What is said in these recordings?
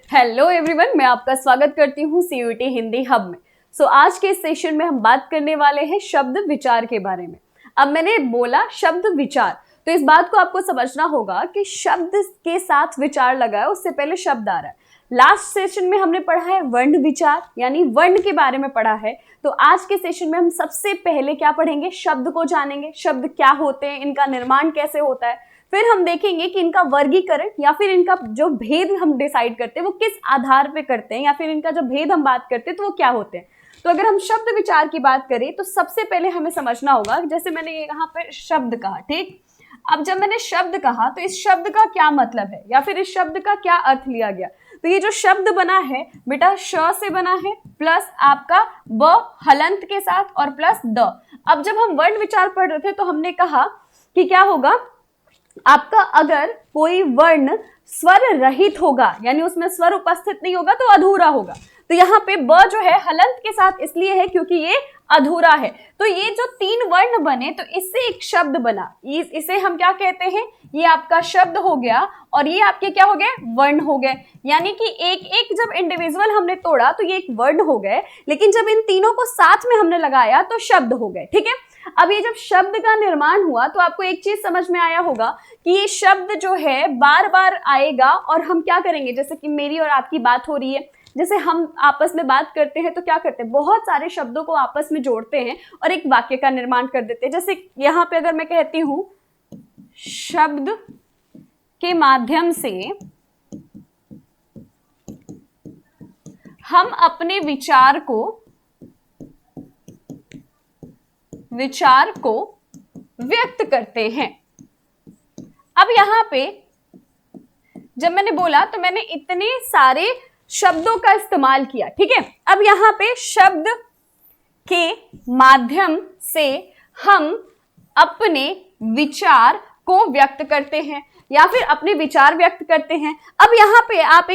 Hello everyone, मैं आपका स्वागत करती हूँ सीयूईटी हिंदी हब में। आज के इस सेशन में हम बात करने वाले हैं शब्द विचार के बारे में। अब मैंने बोला शब्द विचार, तो इस बात को आपको समझना होगा कि शब्द के साथ विचार लगा है, उससे पहले शब्द आ रहा है। लास्ट सेशन में हमने पढ़ा है वर्ण विचार, यानी वर्ण के बारे में पढ़ा है। तो आज के सेशन में हम सबसे पहले क्या पढ़ेंगे? शब्द को जानेंगे, शब्द क्या होते हैं, इनका निर्माण कैसे होता है। फिर हम देखेंगे कि इनका वर्गीकरण या फिर इनका जो भेद हम डिसाइड करते हैं वो किस आधार पे करते हैं, या फिर इनका जो भेद हम बात करते हैं तो वो क्या होते हैं। तो अगर हम शब्द विचार की बात करें तो सबसे पहले हमें समझना होगा, जैसे मैंने यहाँ पे शब्द कहा, ठीक। अब जब मैंने शब्द कहा तो इस शब्द का क्या मतलब है या फिर इस शब्द का क्या अर्थ लिया गया। तो ये जो शब्द बना है बेटा श से बना है, प्लस आपका ब हलंत के साथ और प्लस द। अब जब हम वर्ण विचार पढ़ रहे थे तो हमने कहा कि क्या होगा, आपका अगर कोई वर्ण स्वर रहित होगा, यानी उसमें स्वर उपस्थित नहीं होगा, तो अधूरा होगा। तो यहाँ पे ब जो है हलंत के साथ इसलिए है क्योंकि ये अधूरा है। तो ये जो तीन वर्ण बने तो इससे एक शब्द बना, इसे हम क्या कहते हैं? ये आपका शब्द हो गया और ये आपके क्या हो गए? वर्ण हो गए। यानी कि एक एक जब इंडिविजुअल हमने तोड़ा तो ये एक वर्ण हो गए, लेकिन जब इन तीनों को साथ में हमने लगाया तो शब्द हो गए, ठीक है। अब ये जब शब्द का निर्माण हुआ तो आपको एक चीज समझ में आया होगा कि ये शब्द जो है बार बार आएगा और हम क्या करेंगे, जैसे कि मेरी और आपकी बात हो रही है, जैसे हम आपस में बात करते हैं तो क्या करते हैं, बहुत सारे शब्दों को आपस में जोड़ते हैं और एक वाक्य का निर्माण कर देते हैं। जैसे यहाँ पे अगर मैं कहती हूं शब्द के माध्यम से हम अपने विचार को व्यक्त करते हैं। अब यहां पे जब मैंने बोला तो मैंने इतने सारे शब्दों का इस्तेमाल किया, ठीक है। अब यहां पे शब्द के माध्यम से हम अपने विचार को व्यक्त करते हैं या फिर अपने विचार व्यक्त करते हैं। अब यहाँ पे आप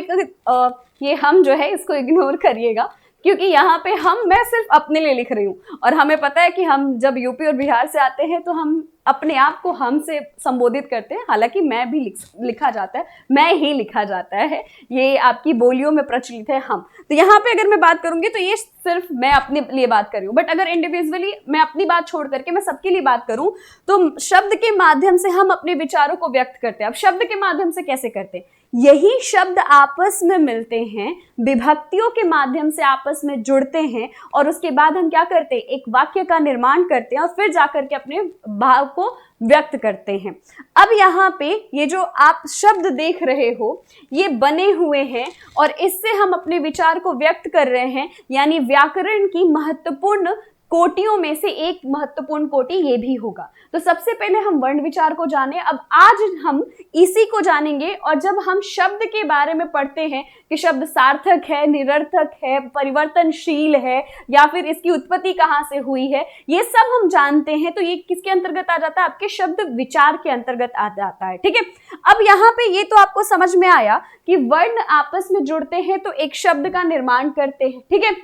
ये हम जो है इसको इग्नोर करिएगा, क्योंकि यहाँ पे मैं सिर्फ अपने लिए लिख रही हूँ और हमें पता है कि हम जब यूपी और बिहार से आते हैं तो हम अपने आप को हम से संबोधित करते हैं। हालांकि मैं भी लिखा जाता है, मैं ही लिखा जाता है, ये आपकी बोलियों में प्रचलित है हम। तो यहाँ पे अगर मैं बात करूंगी तो ये सिर्फ मैं अपने लिए बात कर रही हूँ, बट अगर इंडिविजुअली मैं अपनी बात छोड़ करके मैं सबके लिए बात करूं तो शब्द के माध्यम से हम अपने विचारों को व्यक्त करते हैं। अब शब्द के माध्यम से कैसे करते हैं? यही शब्द आपस में मिलते हैं, विभक्तियों के माध्यम से आपस में जुड़ते हैं और उसके बाद हम क्या करते हैं, एक वाक्य का निर्माण करते हैं और फिर जाकर के अपने भाव को व्यक्त करते हैं। अब यहाँ पे ये जो आप शब्द देख रहे हो ये बने हुए हैं और इससे हम अपने विचार को व्यक्त कर रहे हैं, यानी व्याकरण की महत्वपूर्ण कोटियों में से एक महत्वपूर्ण कोटि ये भी होगा। तो सबसे पहले हम वर्ण विचार को जाने। अब आज हम इसी को जानेंगे और जब हम शब्द के बारे में पढ़ते हैं कि शब्द सार्थक है, निरर्थक है, परिवर्तनशील है या फिर इसकी उत्पत्ति कहाँ से हुई है, ये सब हम जानते हैं, तो ये किसके अंतर्गत आ जाता है? आपके शब्द विचार के अंतर्गत आ जाता है, ठीक है। अब यहाँ पे ये तो आपको समझ में आया कि वर्ण आपस में जुड़ते हैं तो एक शब्द का निर्माण करते हैं, ठीक है।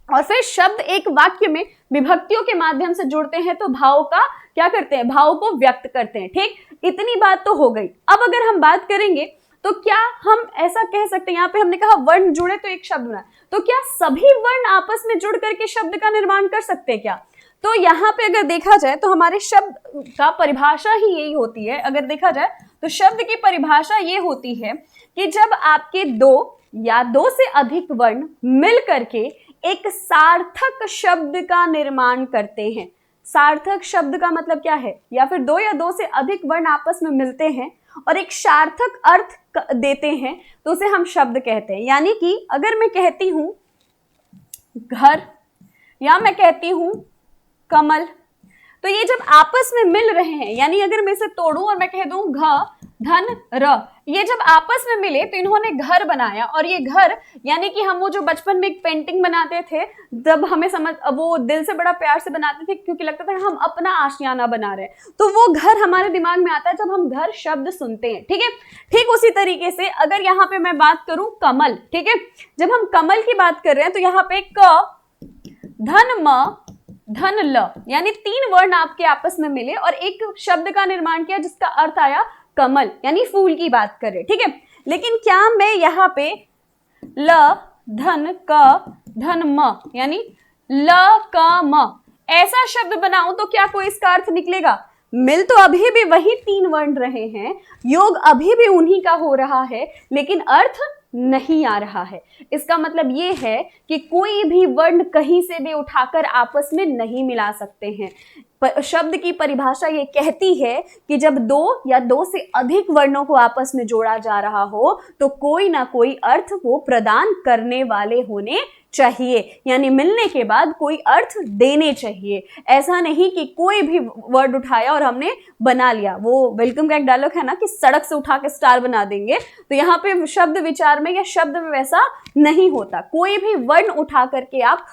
और फिर शब्द एक वाक्य में विभक्तियों के माध्यम से जुड़ते हैं तो भाव का क्या करते हैं? भाव को व्यक्त करते हैं, ठीक। इतनी बात तो हो गई। अब अगर हम बात करेंगे तो क्या हम ऐसा कह सकते हैं, यहाँ पे हमने कहा वर्ण जुड़े तो एक शब्द बना, तो क्या सभी वर्ण आपस में जुड़ करके शब्द का निर्माण कर सकते हैं क्या? तो यहाँ पे अगर देखा जाए तो हमारे शब्द का परिभाषा ही यही होती है। अगर देखा जाए तो शब्द की परिभाषा ये होती है कि जब आपके दो या दो से अधिक वर्ण मिल करके एक सार्थक शब्द का निर्माण करते हैं। सार्थक शब्द का मतलब क्या है? या फिर दो या दो से अधिक वर्ण आपस में मिलते हैं और एक सार्थक अर्थ देते हैं तो उसे हम शब्द कहते हैं। यानी कि अगर मैं कहती हूं घर या मैं कहती हूं कमल, तो ये जब आपस में मिल रहे हैं, यानी अगर मैं इसे तोड़ूं और मैं कह दूं घ धन र, ये जब आपस में मिले तो इन्होंने घर बनाया। और ये घर यानी कि हम वो जो बचपन में एक पेंटिंग बनाते थे जब हमें वो दिल से बड़ा प्यार से बनाते थे क्योंकि लगता था हम अपना आशियाना बना रहे हैं, तो वो घर हमारे दिमाग में आता है जब हम घर शब्द सुनते हैं, ठीक है। ठीक उसी तरीके से अगर यहाँ पे मैं बात करूं कमल, ठीक है, जब हम कमल की बात कर रहे हैं तो यहाँ पे क धन म धन ल, यानी तीन वर्ण आपके आपस में मिले और एक शब्द का निर्माण किया जिसका अर्थ आया कमल, यानी फूल की बात करें, ठीक है। लेकिन क्या मैं यहाँ पे ल धन क धन म, यानी ल क म, ऐसा शब्द बनाऊं तो क्या कोई इसका अर्थ निकलेगा? मिल तो अभी भी वही 3 वर्ण रहे हैं, योग अभी भी उन्हीं का हो रहा है, लेकिन अर्थ नहीं आ रहा है। इसका मतलब ये है कि कोई भी वर्ण कहीं से भी उठाकर आपस में नहीं मिला सकते हैं। शब्द की परिभाषा ये कहती है कि जब 2 या 2 से अधिक वर्णों को आपस में जोड़ा जा रहा हो तो कोई ना कोई अर्थ वो प्रदान करने वाले होने चाहिए, यानी मिलने के बाद कोई अर्थ देने चाहिए। ऐसा नहीं कि कोई भी वर्ड उठाया और हमने बना लिया। वो वेलकम का एक डायलॉग है ना कि सड़क से उठा के स्टार बना देंगे, तो यहाँ पे शब्द विचार में या शब्द में वैसा नहीं होता। कोई भी वर्ण उठा करके आप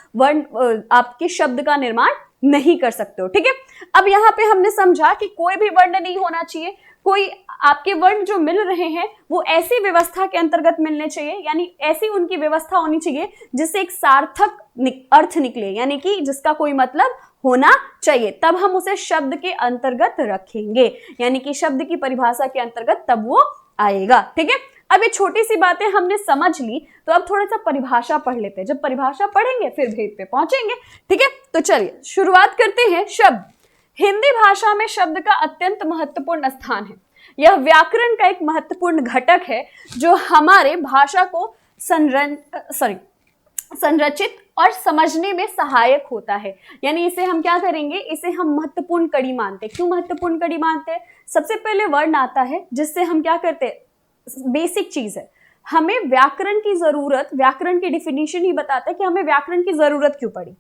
आपके शब्द का निर्माण नहीं कर सकते हो, ठीक है। अब यहाँ पे हमने समझा कि कोई भी वर्ण नहीं होना चाहिए, कोई आपके वर्ण जो मिल रहे हैं वो ऐसी व्यवस्था के अंतर्गत मिलने चाहिए, यानी ऐसी उनकी व्यवस्था होनी चाहिए जिससे एक सार्थक अर्थ निकले, यानी कि जिसका कोई मतलब होना चाहिए, तब हम उसे शब्द के अंतर्गत रखेंगे, यानी कि शब्द की परिभाषा के अंतर्गत तब वो आएगा, ठीक है। अब ये छोटी सी बातें हमने समझ ली, तो अब थोड़ा सा परिभाषा पढ़ लेते हैं। जब परिभाषा पढ़ेंगे फिर भेद पे पहुंचेंगे, ठीक है। तो चलिए शुरुआत करते हैं। शब्द हिंदी भाषा में शब्द का अत्यंत महत्वपूर्ण स्थान है। यह व्याकरण का एक महत्वपूर्ण घटक है जो हमारे भाषा को संरचित और समझने में सहायक होता है। यानी इसे हम क्या करेंगे, इसे हम महत्वपूर्ण कड़ी मानते हैं। क्यों महत्वपूर्ण कड़ी मानते हैं? सबसे पहले वर्ण आता है जिससे हम क्या करते हैं, बेसिक चीज है, हमें व्याकरण की जरूरत, व्याकरण की डिफिनीशन ही बताता है कि हमें व्याकरण की जरूरत क्यों पड़ी।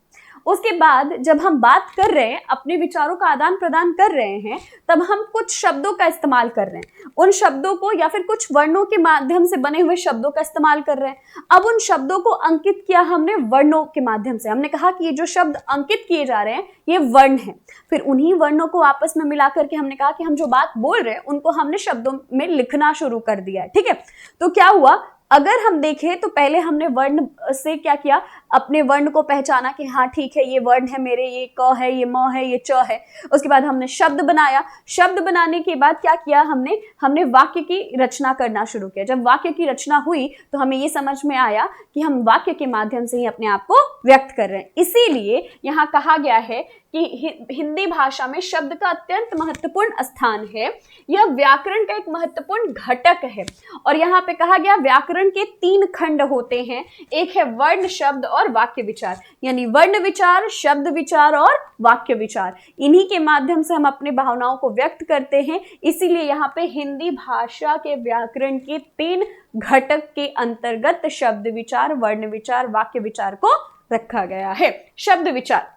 उसके बाद जब हम बात कर रहे हैं, अपने विचारों का आदान प्रदान कर रहे हैं, तब हम कुछ शब्दों का इस्तेमाल कर रहे हैं, उन शब्दों को या फिर कुछ वर्णों के माध्यम से बने हुए शब्दों का इस्तेमाल कर रहे हैं। अब उन शब्दों को अंकित किया हमने वर्णों के माध्यम से। हमने कहा कि ये जो शब्द अंकित किए जा रहे हैं ये वर्ण हैं, फिर उन्हीं वर्णों को आपस में मिला करके हमने कहा कि हम जो बात बोल रहे हैं उनको हमने शब्दों में लिखना शुरू कर दिया है, ठीक है। तो क्या हुआ, अगर हम देखें तो पहले हमने वर्ण से क्या किया, अपने वर्ण को पहचाना कि हाँ ठीक है ये वर्ण है मेरे, ये क है, ये म है, ये च है। उसके बाद हमने शब्द बनाया। शब्द बनाने के बाद क्या किया हमने वाक्य की रचना करना शुरू किया। जब वाक्य की रचना हुई तो हमें ये समझ में आया कि हम वाक्य के माध्यम से ही अपने आप को व्यक्त कर रहे हैं। इसीलिए यहाँ कहा गया है कि हिंदी भाषा में शब्द का अत्यंत महत्वपूर्ण स्थान है। यह व्याकरण का एक महत्वपूर्ण घटक है। और यहाँ पे कहा गया व्याकरण के 3 खंड होते हैं। एक है वर्ण, शब्द और वाक्य विचार, यानी वर्ण विचार, शब्द विचार और वाक्य विचार। इन्हीं के माध्यम से हम अपने भावनाओं को व्यक्त करते हैं। इसीलिए यहाँ पे हिंदी भाषा के व्याकरण के 3 घटक के अंतर्गत शब्द विचार, वर्ण विचार, वाक्य विचार को रखा गया है। शब्द विचार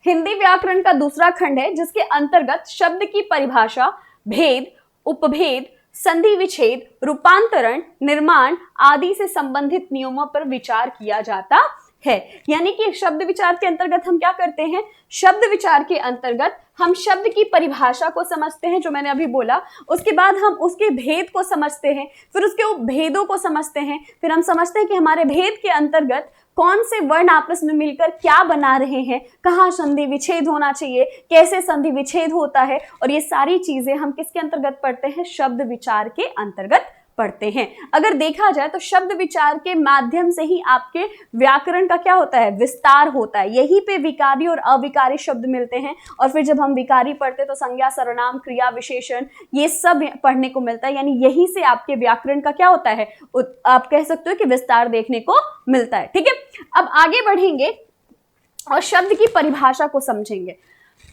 हिंदी व्याकरण का दूसरा खंड है जिसके अंतर्गत शब्द की परिभाषा, भेद, उपभेद, संधि विच्छेद, रूपांतरण, निर्माण आदि से संबंधित नियमों पर विचार किया जाता है। यानी कि शब्द विचार के अंतर्गत हम क्या करते हैं, शब्द विचार के अंतर्गत हम शब्द की परिभाषा को समझते हैं जो मैंने अभी बोला, उसके बाद हम उसके भेद को समझते हैं, फिर उसके भेदों को समझते हैं, फिर हम समझते हैं कि हमारे भेद के अंतर्गत कौन से वर्ण आपस में मिलकर क्या बना रहे हैं, कहाँ संधि विच्छेद होना चाहिए, कैसे संधि विच्छेद होता है, और ये सारी चीजें हम किसके अंतर्गत पढ़ते हैं, शब्द विचार के अंतर्गत पढ़ते हैं। अगर देखा जाए तो शब्द विचार के माध्यम से ही आपके व्याकरण का क्या होता है, विस्तार होता है। यहीं पे विकारी और अविकारी शब्द मिलते हैं, और फिर जब हम विकारी पढ़ते तो संज्ञा, सर्वनाम, क्रिया, विशेषण ये सब पढ़ने को मिलता है। यानी यहीं से आपके व्याकरण का क्या होता है, आप कह सकते हो कि विस्तार देखने को मिलता है, ठीक है। अब आगे बढ़ेंगे और शब्द की परिभाषा को समझेंगे।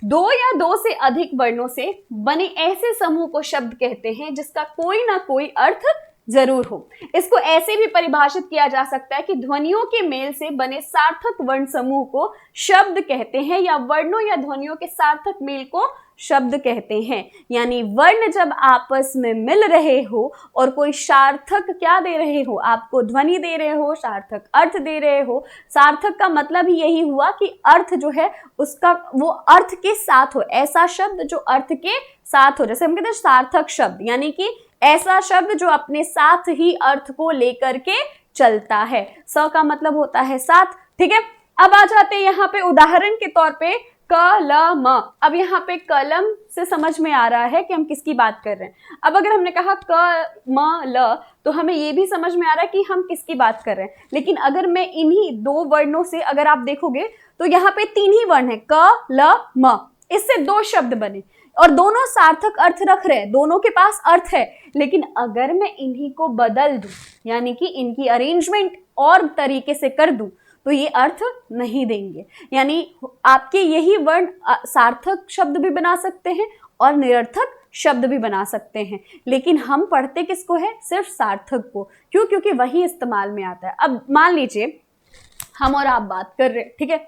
2 या 2 से अधिक वर्णों से बने ऐसे समूह को शब्द कहते हैं जिसका कोई ना कोई अर्थ जरूर हो। इसको ऐसे भी परिभाषित किया जा सकता है कि ध्वनियों के मेल से बने सार्थक वर्ण समूह को शब्द कहते हैं, या वर्णों या ध्वनियों के सार्थक मेल को शब्द कहते हैं। यानी वर्ण जब आपस में मिल रहे हो और कोई सार्थक क्या दे रहे हो, आपको ध्वनि दे रहे हो, सार्थक अर्थ दे रहे हो। सार्थक का मतलब ही यही हुआ कि अर्थ जो है उसका वो अर्थ के साथ हो, ऐसा शब्द जो अर्थ के साथ हो। जैसे हम कहते हैं सार्थक शब्द, यानी कि ऐसा शब्द जो अपने साथ ही अर्थ को लेकर के चलता है। स का मतलब होता है साथ, ठीक है। अब आ जाते हैं यहाँ पे उदाहरण के तौर पे कलम। अब यहाँ पे कलम से समझ में आ रहा है कि हम किसकी बात कर रहे हैं। अब अगर हमने कहा क म ल, तो हमें ये भी समझ में आ रहा है कि हम किसकी बात कर रहे हैं। लेकिन अगर मैं इन्हीं दो वर्णों से अगर आप देखोगे तो यहाँ पे 3 ही वर्ण है, क ल म, इससे 2 शब्द बने और दोनों सार्थक अर्थ रख रहे हैं, दोनों के पास अर्थ है। लेकिन अगर मैं इन्हीं को बदल दूं, यानी कि इनकी अरेंजमेंट और तरीके से कर दूं, तो ये अर्थ नहीं देंगे। यानी आपके यही वर्ण सार्थक शब्द भी बना सकते हैं और निरर्थक शब्द भी बना सकते हैं। लेकिन हम पढ़ते किसको है? सिर्फ सार्थक को। क्यों? क्योंकि वही इस्तेमाल में आता है। अब मान लीजिए हम और आप बात कर रहे हैं, ठीक है,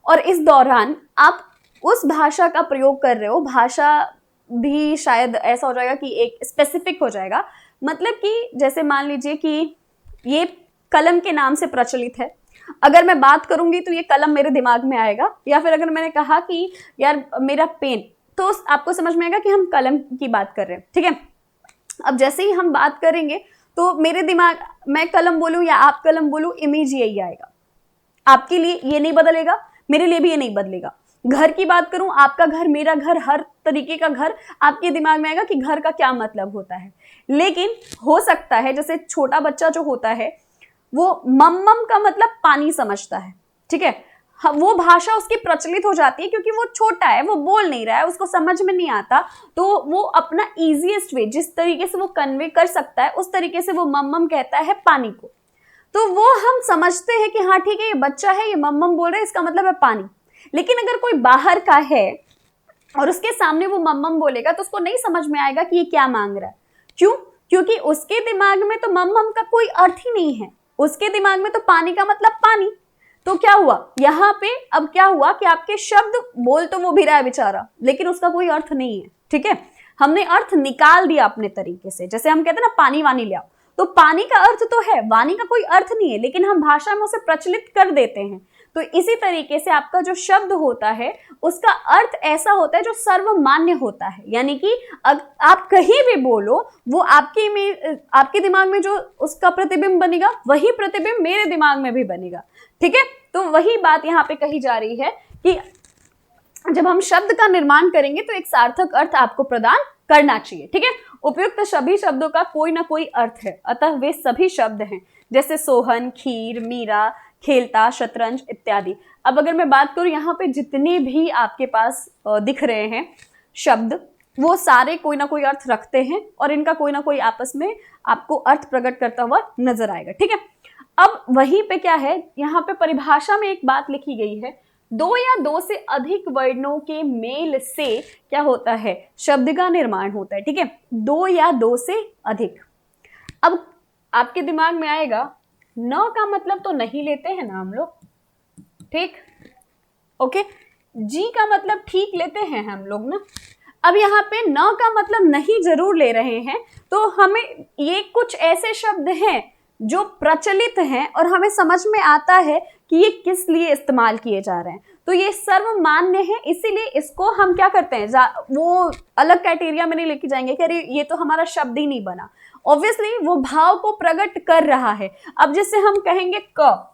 और इस दौरान आप उस भाषा का प्रयोग कर रहे हो, भाषा भी शायद ऐसा हो जाएगा कि एक स्पेसिफिक हो जाएगा। मतलब कि जैसे मान लीजिए कि ये कलम के नाम से प्रचलित है, अगर मैं बात करूंगी तो ये कलम मेरे दिमाग में आएगा। या फिर अगर मैंने कहा कि यार मेरा पेन, तो आपको समझ में आएगा कि हम कलम की बात कर रहे हैं, ठीक है। अब जैसे ही हम बात करेंगे तो मेरे दिमाग, मैं कलम बोलूं या आप कलम बोलूं, इमेज यही आएगा। आपके लिए ये नहीं बदलेगा, मेरे लिए भी ये नहीं बदलेगा। घर की बात करूं, आपका घर, मेरा घर, हर तरीके का घर, आपके दिमाग में आएगा कि घर का क्या मतलब होता है। लेकिन हो सकता है जैसे छोटा बच्चा जो होता है वो मम्मम का मतलब पानी समझता है, ठीक है, वो भाषा उसकी प्रचलित हो जाती है क्योंकि वो छोटा है, वो बोल नहीं रहा है, उसको समझ में नहीं आता, तो वो अपना इजीएस्ट वे जिस तरीके से वो कन्वे कर सकता है उस तरीके से वो मम्मम कहता है पानी को। तो वो हम समझते हैं कि हाँ ठीक है, ये बच्चा है, ये मम्मम बोल रहा है, इसका मतलब है पानी। लेकिन अगर कोई बाहर का है और उसके सामने वो मम्मम बोलेगा तो उसको नहीं समझ में आएगा कि ये क्या मांग रहा है। क्यों? क्योंकि उसके दिमाग में तो मम्मम का कोई अर्थ ही नहीं है, उसके दिमाग में तो पानी का मतलब पानी। तो क्या हुआ यहाँ पे? अब क्या हुआ कि आपके शब्द बोल तो वो भी रहा है बेचारा, लेकिन उसका कोई अर्थ नहीं है, ठीक है। हमने अर्थ निकाल दिया अपने तरीके से। जैसे हम कहते हैं ना पानी वानी ले आओ, तो पानी का अर्थ तो है, वाणी का कोई अर्थ नहीं है, लेकिन हम भाषा में उसे प्रचलित कर देते हैं। तो इसी तरीके से आपका जो शब्द होता है उसका अर्थ ऐसा होता है जो सर्वमान्य होता है। यानी कि आप कहीं भी बोलो, वो आपके दिमाग में जो उसका प्रतिबिंब बनेगा वही प्रतिबिंब मेरे दिमाग में भी बनेगा, ठीक है। तो वही बात यहाँ पे कही जा रही है कि जब हम शब्द का निर्माण करेंगे तो एक सार्थक अर्थ आपको प्रदान करना चाहिए, ठीक है। उपयुक्त सभी शब्दों का कोई ना कोई अर्थ है, अतः वे सभी शब्द हैं, जैसे सोहन, खीर, मीरा, खेलता, शतरंज इत्यादि। अब अगर मैं बात करूं यहाँ पे जितने भी आपके पास दिख रहे हैं शब्द, वो सारे कोई ना कोई अर्थ रखते हैं और इनका कोई ना कोई आपस में आपको अर्थ प्रकट करता हुआ नजर आएगा, ठीक है। अब वहीं पे क्या है, यहाँ पे परिभाषा में एक बात लिखी गई है, 2 या 2 से अधिक वर्णों के मेल से क्या होता है? शब्द का निर्माण होता है, ठीक है। 2 या 2 से अधिक। अब आपके दिमाग में आएगा न का मतलब तो नहीं लेते हैं ना हम लोग, ठीक, ओके। जी का मतलब ठीक लेते हैं हम लोग ना। अब यहाँ पे न का मतलब नहीं जरूर ले रहे हैं, तो हमें ये कुछ ऐसे शब्द हैं जो प्रचलित हैं और हमें समझ में आता है कि ये किस लिए इस्तेमाल किए जा रहे हैं। तो ये सर्वमान्य है, इसीलिए इसको हम क्या करते हैं, वो अलग क्राइटेरिया में नहीं लेके जाएंगे कि अरे ये तो हमारा शब्द ही नहीं बना। ऑब्वियसली वो भाव को प्रकट कर रहा है। अब जैसे हम कहेंगे क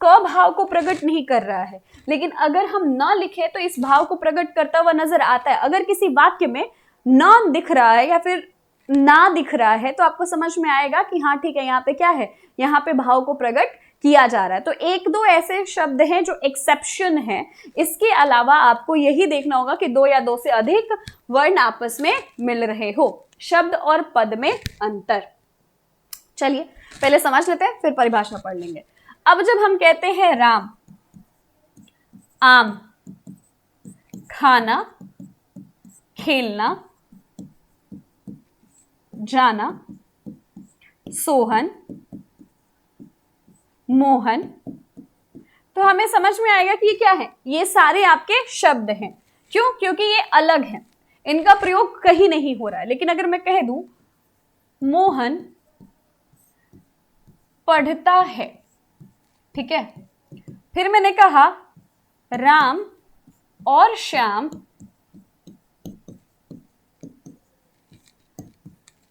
भाव को प्रकट नहीं कर रहा है, लेकिन अगर हम न लिखे तो इस भाव को प्रकट करता हुआ नजर आता है। अगर किसी वाक्य में न दिख रहा है या फिर ना दिख रहा है तो आपको समझ में आएगा कि हाँ ठीक है, यहाँ पे क्या है, यहाँ पे भाव को प्रकट किया जा रहा है। तो 1-2 ऐसे शब्द हैं जो एक्सेप्शन है। इसके अलावा आपको यही देखना होगा कि 2 या 2 से अधिक वर्ण आपस में मिल रहे हो। शब्द और पद में अंतर। चलिए पहले समझ लेते हैं, फिर परिभाषा पढ़ लेंगे। अब जब हम कहते हैं राम, आम, खाना, खेलना, जाना, सोहन, मोहन, तो हमें समझ में आएगा कि ये क्या है, ये सारे आपके शब्द हैं। क्यों? क्योंकि ये अलग हैं, इनका प्रयोग कहीं नहीं हो रहा है। लेकिन अगर मैं कह दूं मोहन पढ़ता है, ठीक है, फिर मैंने कहा राम और श्याम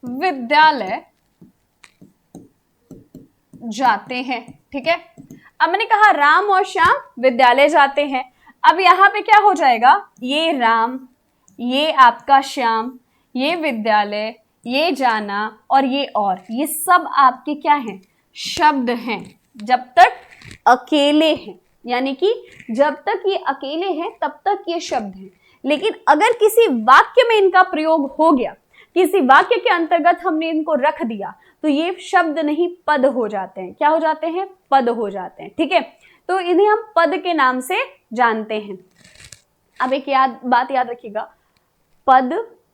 विद्यालय जाते हैं, ठीक है। अब मैंने कहा राम और श्याम विद्यालय जाते हैं। अब यहां पे क्या हो जाएगा, ये राम, ये आपका श्याम, ये विद्यालय, ये जाना और ये सब आपके क्या हैं? शब्द हैं, जब तक अकेले हैं, यानी कि जब तक ये अकेले हैं तब तक ये शब्द हैं। लेकिन अगर किसी वाक्य में इनका प्रयोग हो गया, किसी वाक्य के अंतर्गत हमने इनको रख दिया, तो ये शब्द नहीं पद हो जाते हैं। क्या हो जाते हैं? पद हो जाते हैं। ठीक है, तो इन्हें हम पद के नाम से जानते हैं। अब एक बात याद रखिएगा,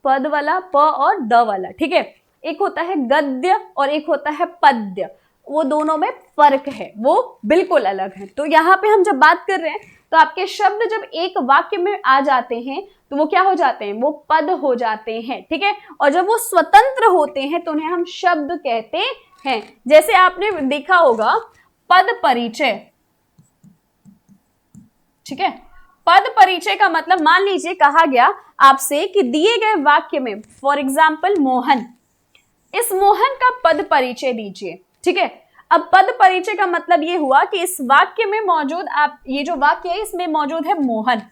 पद वाला प और द वाला, ठीक है, एक होता है गद्य और एक होता है पद्य, वो दोनों में फर्क है, वो बिल्कुल अलग है। तो यहाँ पे हम जब बात कर रहे हैं तो आपके शब्द जब एक वाक्य में आ जाते हैं तो वो क्या हो जाते हैं? वो पद हो जाते हैं। ठीक है, और जब वो स्वतंत्र होते हैं तो उन्हें हम शब्द कहते हैं। जैसे आपने देखा होगा पद परिचय, ठीक है, पद परिचय का मतलब, मान लीजिए कहा गया आपसे कि दिए गए वाक्य में, फॉर एग्जाम्पल मोहन, इस मोहन का पद परिचय दीजिए। ठीक है, अब पद परिचय का मतलब ये हुआ कि इस वाक्य में मौजूद, आप ये जो वाक्य है इसमें मौजूद है मोहन।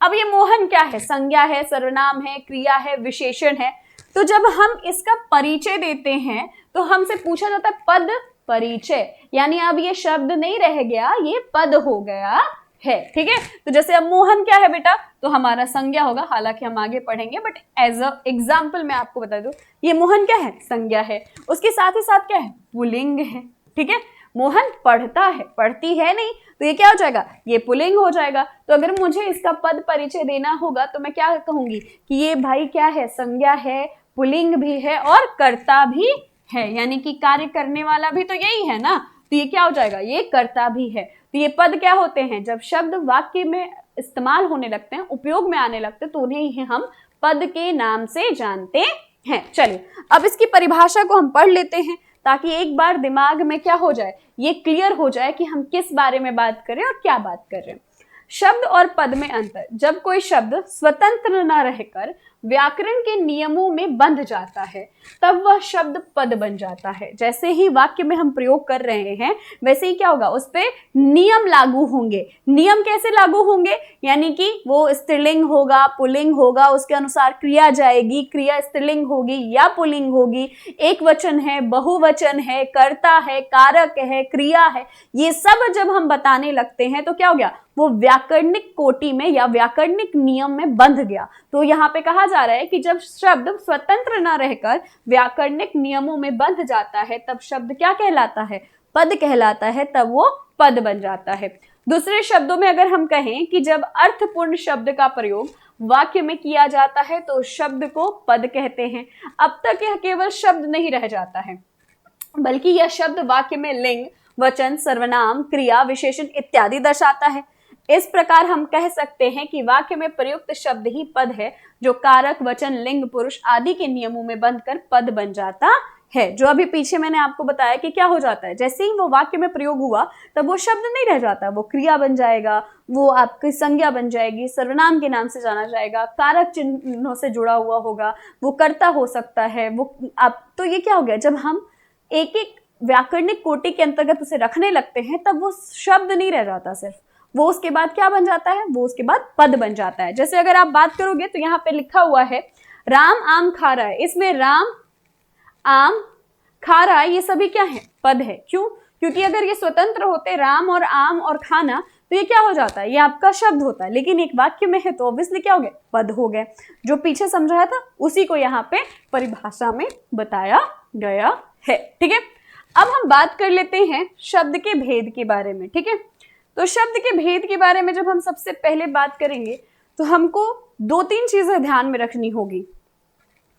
अब ये मोहन क्या है? संज्ञा है, सर्वनाम है, क्रिया है, विशेषण है। तो जब हम इसका परिचय देते हैं तो हमसे पूछा जाता है पद परिचय, यानी अब ये शब्द नहीं रह गया, ये पद हो गया है। ठीक है, तो जैसे अब मोहन क्या है बेटा? तो हमारा संज्ञा होगा, हालांकि हम आगे पढ़ेंगे, बट एज अ एग्जाम्पल मैं आपको बता दूं, ये मोहन क्या है? संज्ञा है। उसके साथ ही साथ क्या है? पुल्लिंग है। ठीक है, मोहन पढ़ता है, पढ़ती है नहीं, तो ये क्या हो जाएगा? ये पुल्लिंग हो जाएगा। तो अगर मुझे इसका पद परिचय देना होगा तो मैं क्या कहूंगी कि ये भाई क्या है? संज्ञा है, पुल्लिंग भी है और कर्ता भी है, यानी कि कार्य करने वाला भी तो यही है ना, तो ये क्या हो जाएगा? ये कर्ता भी है। तो ये पद क्या होते हैं? जब शब्द वाक्य में इस्तेमाल होने लगते हैं, उपयोग में आने लगते हैं, तो उन्हें ही हम पद के नाम से जानते हैं। चलिए अब इसकी परिभाषा को हम पढ़ लेते हैं ताकि एक बार दिमाग में क्या हो जाए, ये क्लियर हो जाए कि हम किस बारे में बात करें और क्या बात कर रहे हैं। शब्द और पद में अंतर, जब कोई शब्द स्वतंत्र न रहकर व्याकरण के नियमों में बंध जाता है तब वह शब्द पद बन जाता है। जैसे ही वाक्य में हम प्रयोग कर रहे हैं वैसे ही क्या होगा? उस पे नियम लागू होंगे। नियम कैसे लागू होंगे? यानी कि वो स्त्रीलिंग होगा, पुल्लिंग होगा, उसके अनुसार क्रिया जाएगी, क्रिया स्त्रीलिंग होगी या पुल्लिंग होगी, एक वचन है, बहुवचन है, कर्ता है, कारक है, क्रिया है, ये सब जब हम बताने लगते हैं तो क्या हो गया? वो व्याकरणिक कोटि में या व्याकरणिक नियम में बंध गया। तो यहाँ पे कहा जा रहा है कि जब शब्द स्वतंत्र न रहकर व्याकरणिक नियमों में बंध जाता है तब शब्द क्या कहलाता है? पद कहलाता है, तब वो पद बन जाता है। दूसरे शब्दों में अगर हम कहें कि जब अर्थपूर्ण शब्द का प्रयोग वाक्य में किया जाता है तो शब्द को पद कहते हैं। अब तक यह केवल शब्द नहीं रह जाता है, बल्कि यह शब्द वाक्य में लिंग, वचन, सर्वनाम, क्रिया, विशेषण इत्यादि दर्शाता है। इस प्रकार हम कह सकते हैं कि वाक्य में प्रयुक्त शब्द ही पद है, जो कारक, वचन, लिंग, पुरुष आदि के नियमों में बंधकर पद बन जाता है। जो अभी पीछे मैंने आपको बताया कि क्या हो जाता है, जैसे ही वो वाक्य में प्रयोग हुआ तब वो शब्द नहीं रह जाता, वो क्रिया बन जाएगा, वो आपकी संज्ञा बन जाएगी, सर्वनाम के नाम से जाना जाएगा, कारक चिन्हों से जुड़ा हुआ होगा, वो कर्ता हो सकता है, वो आप, तो ये क्या हो गया? जब हम एक एक व्याकरणिक कोटि के अंतर्गत उसे रखने लगते हैं तब वो शब्द नहीं रह जाता, सिर्फ वो उसके बाद क्या बन जाता है? वो उसके बाद पद बन जाता है। जैसे अगर आप बात करोगे तो यहाँ पे लिखा हुआ है राम आम खा रहा है, इसमें राम, आम, खा रहा है, ये सभी क्या है? पद है। क्यों? क्योंकि अगर ये स्वतंत्र होते, राम और आम और खाना, तो ये क्या हो जाता है? ये आपका शब्द होता है, लेकिन एक वाक्य में है तो ऑब्वियसली क्या हो गए? पद हो गए। जो पीछे समझाया था उसी को यहाँ पे परिभाषा में बताया गया है। ठीक है, अब हम बात कर लेते हैं शब्द के भेद के बारे में। ठीक है, तो शब्द के भेद के बारे में जब हम सबसे पहले बात करेंगे तो हमको 2-3 चीजें ध्यान में रखनी होगी।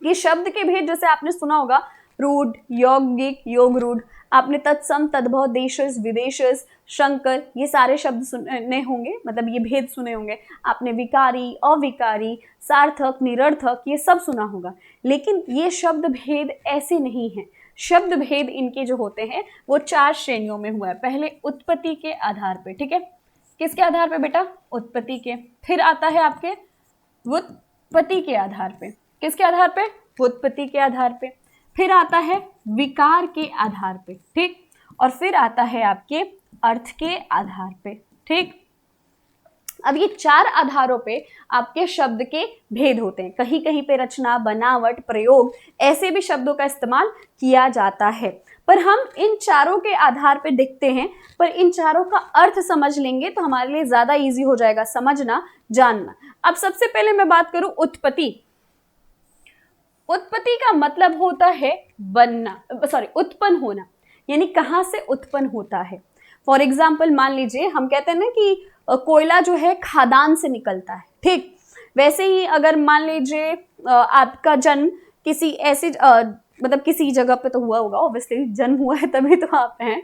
ये शब्द के भेद, जैसे आपने सुना होगा रूढ़, यौगिक, योग रूढ़, आपने तत्सम, तद्भव, देशज, विदेशज, शंकर, ये सारे शब्द सुने होंगे, मतलब ये भेद सुने होंगे। आपने विकारी, अविकारी, सार्थक, निरर्थक, ये सब सुना होगा। लेकिन ये शब्द भेद ऐसे नहीं है। शब्द भेद इनके जो होते हैं वो 4 श्रेणियों में हुआ है। पहले उत्पत्ति के आधार पे, ठीक है, किसके आधार पे बेटा? उत्पत्ति के। फिर आता है आपके व्युत्पत्ति के आधार पे। किसके आधार पे? व्युत्पत्ति के आधार पे। फिर आता है विकार के आधार पे, ठीक, और फिर आता है आपके अर्थ के आधार पे। ठीक, अब ये 4 आधारों पे आपके शब्द के भेद होते हैं। कहीं कहीं पे रचना, बनावट, प्रयोग, ऐसे भी शब्दों का इस्तेमाल किया जाता है। पर हम इन चारों के आधार पे देखते हैं, पर इन चारों का अर्थ समझ लेंगे तो हमारे लिए ज्यादा इजी हो जाएगा समझना, जानना। अब सबसे पहले मैं बात करूं उत्पत्ति। उत्पत्ति का मतलब होता है बनना, उत्पन्न होना, यानी कहां से उत्पन्न होता है। फॉर एग्जाम्पल मान लीजिए हम कहते हैं ना कि कोयला जो है खादान से निकलता है, ठीक। वैसे ही अगर मान लीजिए आपका जन्म किसी ऐसी मतलब किसी जगह पे तो हुआ होगा, ऑब्वियसली जन्म हुआ है तभी तो आप हैं।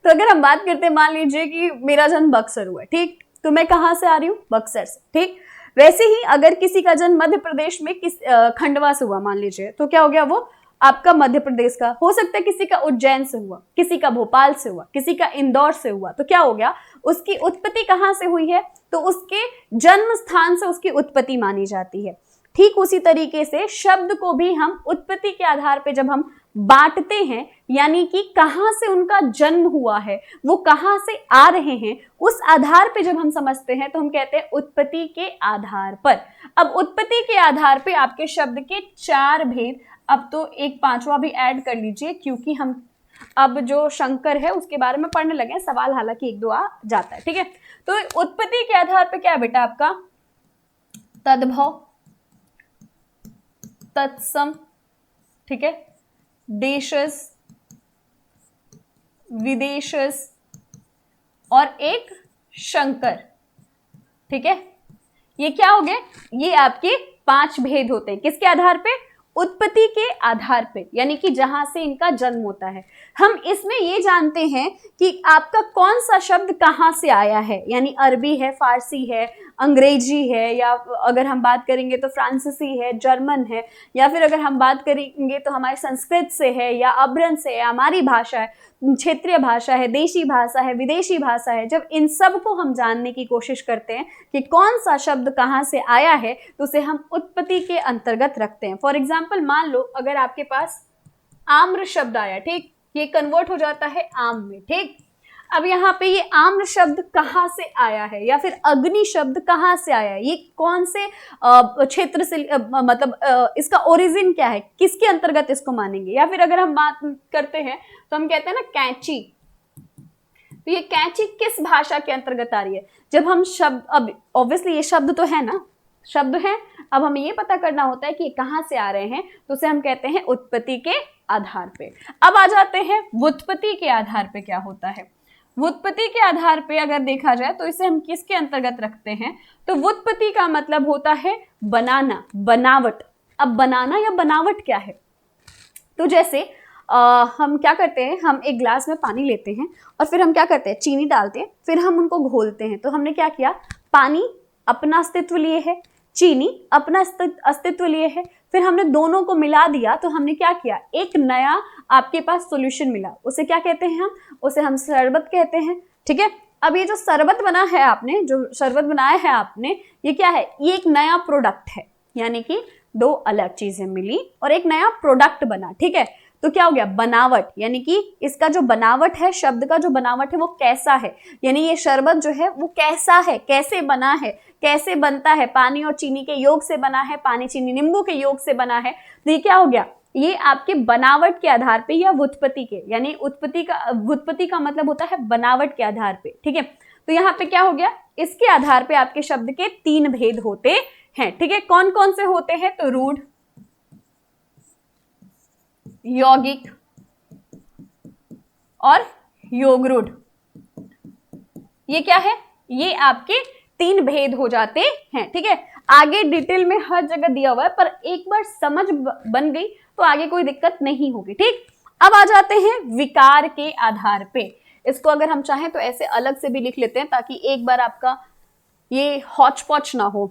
तो अगर हम बात करते हैं, मान लीजिए कि मेरा जन्म बक्सर हुआ है, ठीक, तो मैं कहाँ से आ रही हूँ, बक्सर से, ठीक। वैसे ही अगर किसी का जन्म मध्य प्रदेश में किस खंडवा से हुआ मान लीजिए, तो क्या हो गया, वो आपका मध्य प्रदेश का। हो सकता है किसी का उज्जैन से हुआ, किसी का भोपाल से हुआ, किसी का इंदौर से हुआ, तो क्या हो गया, उसकी उत्पत्ति कहां से हुई है, तो उसके जन्म स्थान से उसकी उत्पत्ति मानी जाती है। ठीक उसी तरीके से शब्द को भी हम उत्पत्ति के आधार पे जब हम बांटते हैं, यानी कि कहां से उनका जन्म हुआ है, वो कहां से आ रहे हैं, उस आधार पे जब हम समझते हैं तो हम कहते हैं उत्पत्ति के आधार पर। अब उत्पत्ति के आधार पे आपके शब्द के 4 भेद, अब तो एक 5वां भी ऐड कर लीजिए, क्योंकि हम अब जो शंकर है उसके बारे में पढ़ने लगे, सवाल हालांकि 1-2 आ जाता है, ठीक है। तो उत्पत्ति के आधार पे क्या है बेटा आपका, तद्भव, तत्सम, ठीक है, देशज, विदेशज और एक शंकर, ठीक है। ये क्या हो गए, ये आपके 5 भेद होते हैं। किसके आधार पे, उत्पत्ति के आधार पे, यानी कि जहां से इनका जन्म होता है। हम इसमें ये जानते हैं कि आपका कौन सा शब्द कहां से आया है, यानी अरबी है, फारसी है, अंग्रेजी है, या अगर हम बात करेंगे तो फ्रांसीसी है, जर्मन है, या फिर अगर हम बात करेंगे तो हमारे संस्कृत से है, या अब्रन से है, हमारी भाषा है, क्षेत्रीय भाषा है, देशी भाषा है, विदेशी भाषा है। जब इन सब को हम जानने की कोशिश करते हैं कि कौन सा शब्द कहाँ से आया है, तो उसे हम उत्पत्ति के अंतर्गत रखते हैं। फॉर एग्जाम्पल मान लो अगर आपके पास आम्र शब्द आया, ठीक, ये कन्वर्ट हो जाता है आम में, ठीक। अब यहाँ पे ये आम्र शब्द कहाँ से आया है, या फिर अग्नि शब्द कहाँ से आया है, ये कौन से क्षेत्र से, मतलब इसका ओरिजिन क्या है, किसके अंतर्गत इसको मानेंगे। या फिर अगर हम बात करते हैं तो हम कहते हैं ना कैंची, तो ये कैंची किस भाषा के अंतर्गत आ रही है। जब हम शब्द, अब ऑब्वियसली ये शब्द तो है ना, शब्द है, अब हमें ये पता करना होता है कि कहां से आ रहे हैं, तो उसे हम कहते हैं उत्पत्ति के आधार पे। अब आ जाते हैं व्युत्पत्ति के आधार पे क्या होता है। व्युत्पत्ति के आधार पे अगर देखा जाए तो इसे हम किसके अंतर्गत रखते हैं, तो व्युत्पत्ति का मतलब होता है बनाना, बनावट। अब बनाना या बनावट क्या है, तो जैसे हम क्या करते हैं, हम एक ग्लास में पानी लेते हैं और फिर हम क्या करते हैं, चीनी डालते हैं, फिर हम उनको घोलते हैं। तो हमने क्या किया, पानी अपना अस्तित्व लिए है, चीनी अपना अस्तित्व लिए है, फिर हमने दोनों को मिला दिया, तो हमने क्या किया, एक नया आपके पास सॉल्यूशन मिला। उसे क्या कहते हैं, उसे हम शरबत कहते हैं, ठीक है। अब ये जो शरबत बना है आपने, जो शरबत बनाया है आपने, ये क्या है, ये एक नया प्रोडक्ट है, यानी कि 2 अलग चीजें मिली और एक नया प्रोडक्ट बना, ठीक है। तो क्या हो गया, बनावट, यानी कि इसका जो बनावट है, शब्द का जो बनावट है वो कैसा है, यानी ये शरबत जो है वो कैसा है, कैसे बना है, कैसे बनता है, पानी और चीनी के योग से बना है, पानी चीनी नींबू के योग से बना है। तो ये क्या हो गया, ये आपके बनावट के आधार पे या व्युत्पत्ति के, यानी व्युत्पत्ति का मतलब होता है बनावट के आधार पे, ठीक है। तो यहाँ पे क्या हो गया, इसके आधार पे आपके शब्द के 3 भेद होते हैं, ठीक है। कौन कौन से होते हैं, तो रूढ़, यौगिक और योगरूढ़। ये क्या है, ये आपके 3 भेद हो जाते हैं, ठीक है। आगे डिटेल में हर जगह दिया हुआ है, पर एक बार समझ बन गई तो आगे कोई दिक्कत नहीं होगी, ठीक। अब आ जाते हैं विकार के आधार पे। इसको अगर हम चाहें तो ऐसे अलग से भी लिख लेते हैं, ताकि एक बार आपका ये हौच पौच ना हो,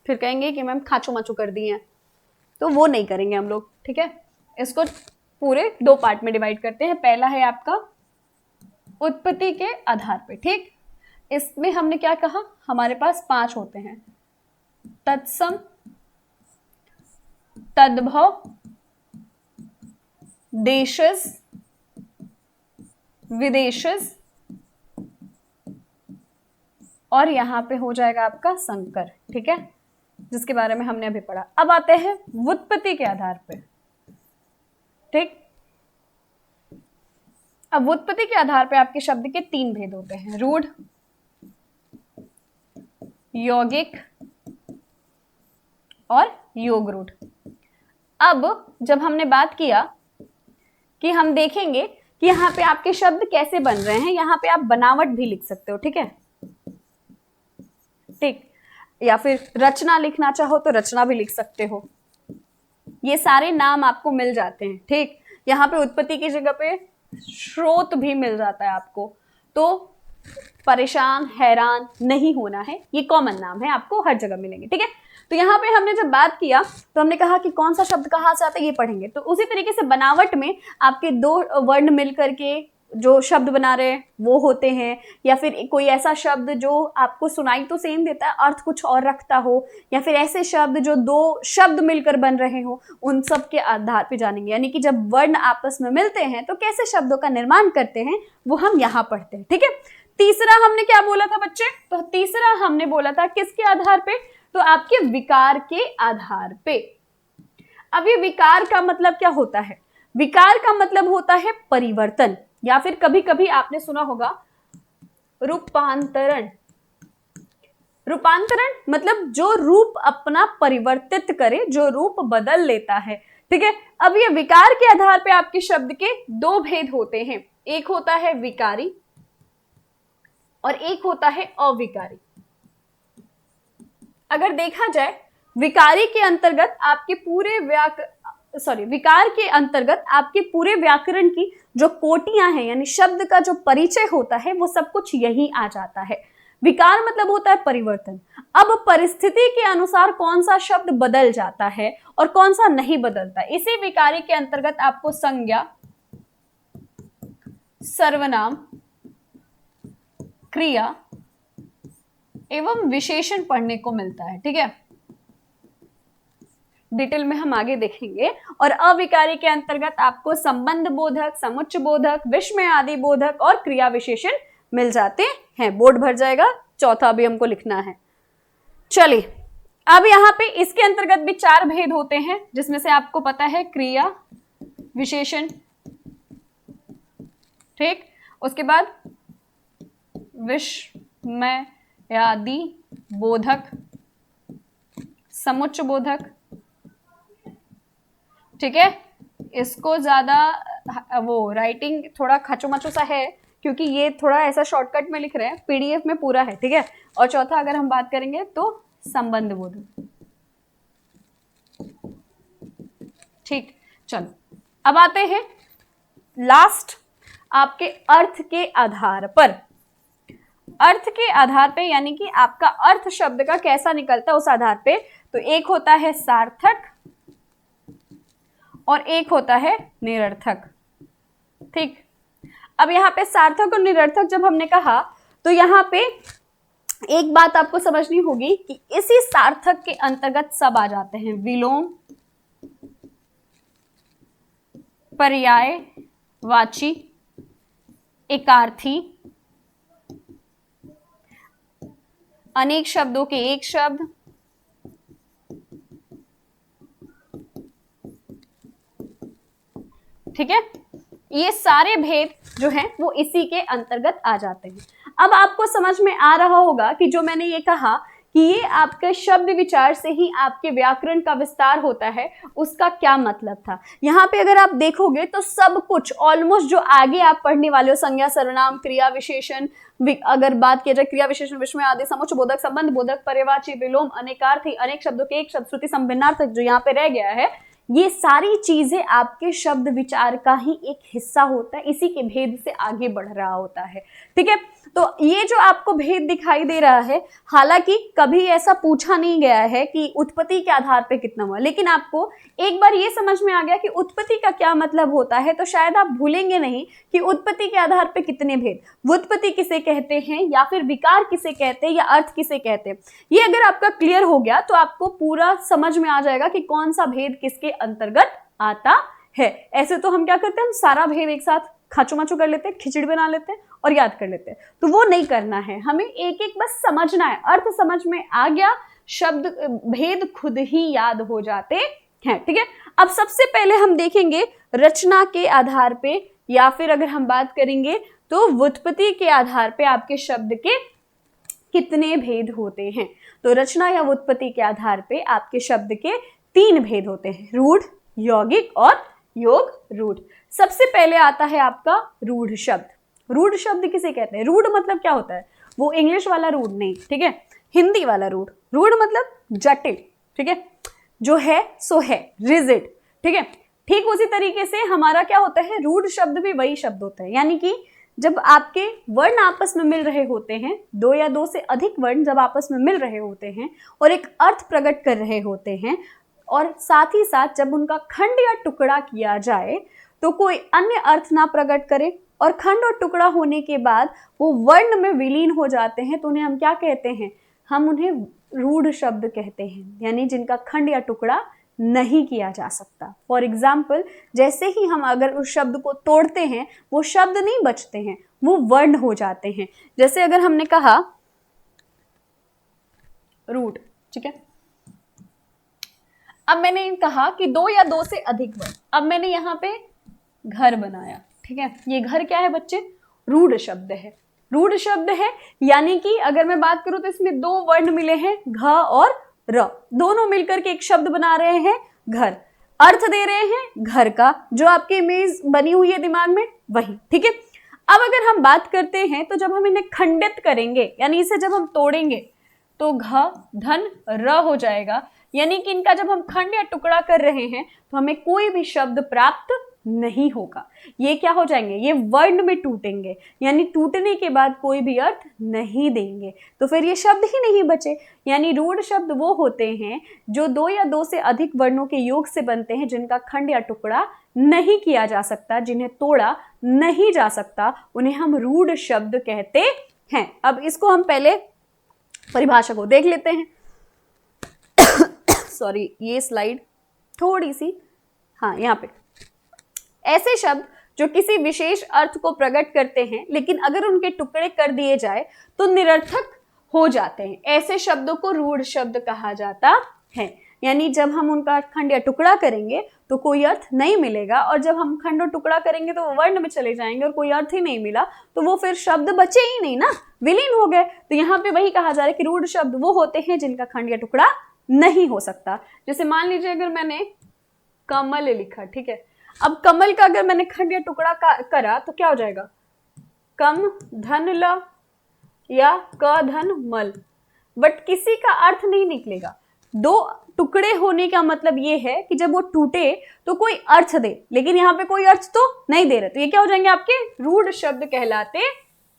फिर कहेंगे कि मैम खाचू माचू कर दी है, तो वो नहीं करेंगे हम लोग, ठीक है। इसको पूरे 2 पार्ट में डिवाइड करते हैं। पहला है आपका उत्पत्ति के आधार पे, ठीक। इसमें हमने क्या कहा, हमारे पास 5 होते हैं, तत्सम, तद्भव, देशज, विदेशज और यहाँ पे हो जाएगा आपका संकर, ठीक है, जिसके बारे में हमने अभी पढ़ा। अब आते हैं व्युत्पत्ति के आधार पे, ठीक। अब व्युत्पत्ति के आधार पे आपके शब्द के 3 भेद होते हैं, रूढ़, यौगिक और योग रूढ़। अब जब हमने बात किया कि हम देखेंगे कि यहाँ पे आपके शब्द कैसे बन रहे हैं, यहाँ पे आप बनावट भी लिख सकते हो, ठीक है, ठीक, या फिर रचना लिखना चाहो तो रचना भी लिख सकते हो, ये सारे नाम आपको मिल जाते हैं, ठीक। यहाँ पे उत्पत्ति की जगह पे स्रोत भी मिल जाता है आपको, तो परेशान हैरान नहीं होना है, ये कॉमन नाम है, आपको हर जगह मिलेंगे, ठीक है। तो यहाँ पे हमने जब बात किया तो हमने कहा कि कौन सा शब्द कहाँ से आता है ये पढ़ेंगे। तो उसी तरीके से बनावट में आपके 2 वर्ण मिल करके जो शब्द बना रहे हैं वो होते हैं, या फिर कोई ऐसा शब्द जो आपको सुनाई तो सेम देता है, अर्थ कुछ और रखता हो, या फिर ऐसे शब्द जो 2 शब्द मिलकर बन रहे हो, उन सब के आधार पे जानेंगे। यानी कि जब वर्ण आपस में मिलते हैं तो कैसे शब्दों का निर्माण करते हैं वो हम यहाँ पढ़ते हैं, ठीक है। तीसरा हमने क्या बोला था बच्चे? तो तीसरा हमने बोला था किसके आधार पे? तो आपके विकार के आधार पे। अब ये विकार का मतलब क्या होता है? विकार का मतलब होता है परिवर्तन, या फिर कभी कभी आपने सुना होगा रूपांतरण। रूपांतरण मतलब जो रूप अपना परिवर्तित करे, जो रूप बदल लेता है, ठीक है। अब ये विकार के आधार पे आपके शब्द के 2 भेद होते हैं, एक होता है विकारी और एक होता है अविकारी। अगर देखा जाए विकारी के अंतर्गत आपके पूरे विकार के अंतर्गत आपके पूरे व्याकरण की जो कोटियां हैं, यानी शब्द का जो परिचय होता है वो सब कुछ यही आ जाता है। विकार मतलब होता है परिवर्तन। अब परिस्थिति के अनुसार कौन सा शब्द बदल जाता है और कौन सा नहीं बदलता, इसी विकारी के अंतर्गत आपको संज्ञा, सर्वनाम, क्रिया एवं विशेषण पढ़ने को मिलता है, ठीक है। डिटेल में हम आगे देखेंगे। और अविकारी के अंतर्गत आपको संबंध बोधक, समुच्चय बोधक, विस्मय आदि बोधक और क्रिया विशेषण मिल जाते हैं। बोर्ड भर जाएगा, चौथा भी हमको लिखना है। चलिए अब यहाँ पे इसके अंतर्गत भी 4 भेद होते हैं, जिसमें से आपको पता है क्रिया विशेषण, ठीक, उसके बाद विस्मय आदि बोधक, समुच्चय बोधक, ठीक है। इसको ज्यादा वो राइटिंग थोड़ा खचोमचो सा है, क्योंकि ये थोड़ा ऐसा शॉर्टकट में लिख रहे हैं, पीडीएफ में पूरा है, ठीक है। और चौथा अगर हम बात करेंगे तो संबंध बोधक, ठीक। चलो अब आते हैं लास्ट आपके अर्थ के आधार पर। अर्थ के आधार पे यानी कि आपका अर्थ शब्द का कैसा निकलता है उस आधार पे। तो एक होता है सार्थक और एक होता है निरर्थक, ठीक। अब यहाँ पे सार्थक और निरर्थक जब हमने कहा तो यहाँ पे एक बात आपको समझनी होगी कि इसी सार्थक के अंतर्गत सब आ जाते हैं, विलोम, पर्यायवाची, एकार्थी, अनेक शब्दों के एक शब्द, ठीक है। ये सारे भेद जो हैं वो इसी के अंतर्गत आ जाते हैं। अब आपको समझ में आ रहा होगा कि जो मैंने ये कहा कि ये आपके शब्द विचार से ही आपके व्याकरण का विस्तार होता है, उसका क्या मतलब था। यहाँ पे अगर आप देखोगे तो सब कुछ ऑलमोस्ट जो आगे आप पढ़ने वाले हो, संज्ञा, सर्वनाम, क्रिया विशेषण, अगर बात किया जाए क्रिया विशेषण, विस्मय आदि, समुच्चय बोधक, संबंध बोधक, पर्यायवाची, विलोम, अनेकार्थी, अनेक शब्दों के एक शब्द, श्रुति संभिन्नार्थक जो यहाँ पे रह गया है, ये सारी चीजें आपके शब्द विचार का ही एक हिस्सा होता है, इसी के भेद से आगे बढ़ रहा होता है, ठीक है। तो ये जो आपको भेद दिखाई दे रहा है, हालांकि कभी ऐसा पूछा नहीं गया है कि उत्पत्ति के आधार पे कितना हुआ, लेकिन आपको एक बार ये समझ में आ गया कि उत्पत्ति का क्या मतलब होता है, तो शायद आप भूलेंगे नहीं कि उत्पत्ति के आधार पे कितने भेद, व्युत्पत्ति किसे कहते हैं या फिर विकार किसे कहते हैं या अर्थ किसे कहते हैं। ये अगर आपका क्लियर हो गया तो आपको पूरा समझ में आ जाएगा कि कौन सा भेद किसके अंतर्गत आता है। ऐसे तो हम क्या करते हैं, हम सारा भेद एक साथ खाचू माचू कर लेते हैं, खिचड़ी बना लेते हैं और याद कर लेते हैं। तो वो नहीं करना है, हमें एक एक बस समझना है, अर्थ समझ में आ गया, शब्द भेद खुद ही याद हो जाते हैं। ठीक है, अब सबसे पहले हम देखेंगे रचना के आधार पे, या फिर अगर हम बात करेंगे तो व्युत्पत्ति के आधार पे आपके शब्द के कितने भेद होते हैं। तो रचना या व्युत्पत्ति के आधार पे आपके शब्द के 3 भेद होते हैं, रूढ़, यौगिक और योग रूढ़। सबसे पहले आता है आपका रूढ़ शब्द। रूढ़ शब्द किसे कहते हैं? रूढ़ मतलब क्या होता है? वो इंग्लिश वाला रूढ़ नहीं, ठीक है, हिंदी वाला रूढ़। रूढ़ मतलब जटिल, ठीक है, जो है सो है, रिजिड, ठीक है। ठीक उसी तरीके से हमारा क्या होता है, रूढ़ शब्द भी वही शब्द होता है, यानी कि जब आपके वर्ण आपस में मिल रहे होते हैं, 2 या 2 से अधिक वर्ण जब आपस में मिल रहे होते हैं और एक अर्थ प्रकट कर रहे होते हैं, और साथ ही साथ जब उनका खंड या टुकड़ा किया जाए तो कोई अन्य अर्थ ना प्रकट करे, और खंड और टुकड़ा होने के बाद वो वर्ण में विलीन हो जाते हैं, तो उन्हें हम क्या कहते हैं? हम उन्हें रूढ़ शब्द कहते हैं, यानी जिनका खंड या टुकड़ा नहीं किया जा सकता। फॉर एग्जाम्पल, जैसे ही हम अगर उस शब्द को तोड़ते हैं, वो शब्द नहीं बचते हैं, वो वर्ण हो जाते हैं। जैसे अगर हमने कहा रूट, ठीक है, अब मैंने कहा कि 2 या 2 से अधिक वर्ण, अब मैंने यहाँ पे घर बनाया, ठीक है, ये घर क्या है बच्चे? रूढ़ शब्द है। रूढ़ शब्द है, यानी कि अगर मैं बात करूं तो इसमें 2 वर्ण मिले हैं, घ और र, दोनों मिलकर के एक शब्द बना रहे हैं घर, अर्थ दे रहे हैं घर का, जो आपकी इमेज बनी हुई है दिमाग में वही, ठीक है। अब अगर हम बात करते हैं तो जब हम इन्हें खंडित करेंगे, यानी इसे जब हम तोड़ेंगे तो घ धन र हो जाएगा, यानी कि इनका जब हम खंड या टुकड़ा कर रहे हैं तो हमें कोई भी शब्द प्राप्त नहीं होगा। ये क्या हो जाएंगे? ये वर्ण में टूटेंगे, यानी टूटने के बाद कोई भी अर्थ नहीं देंगे, तो फिर ये शब्द ही नहीं बचे। यानी रूढ़ शब्द वो होते हैं जो 2 या 2 से अधिक वर्णों के योग से बनते हैं, जिनका खंड या टुकड़ा नहीं किया जा सकता, जिन्हें तोड़ा नहीं जा सकता, उन्हें हम रूढ़ शब्द कहते हैं। अब इसको हम पहले परिभाषा को देख लेते हैं। सॉरी, ये स्लाइड थोड़ी सी, हाँ, यहाँ पे ऐसे शब्द जो किसी विशेष अर्थ को प्रकट करते हैं, लेकिन अगर उनके टुकड़े कर दिए जाए तो निरर्थक हो जाते हैं, ऐसे शब्दों को रूढ़ शब्द कहा जाता है। यानी जब हम उनका खंड या टुकड़ा करेंगे तो कोई अर्थ नहीं मिलेगा, और जब हम खंड और टुकड़ा करेंगे तो वो वर्ण में चले जाएंगे और कोई अर्थ ही नहीं मिला, तो वो फिर शब्द बचे ही नहीं ना, विलीन हो गए। तो यहाँ पे वही कहा जा रहा है कि रूढ़ शब्द वो होते हैं जिनका खंड या टुकड़ा नहीं हो सकता। जैसे मान लीजिए अगर मैंने कमल लिखा, ठीक है, अब कमल का अगर मैंने खंड या टुकड़ा करा तो क्या हो जाएगा? कम धन ल या क धन मल, बट किसी का अर्थ नहीं निकलेगा। 2 टुकड़े होने का मतलब ये है कि जब वो टूटे तो कोई अर्थ दे, लेकिन यहाँ पे कोई अर्थ तो नहीं दे रहे, तो ये क्या हो जाएंगे? आपके रूढ़ शब्द कहलाते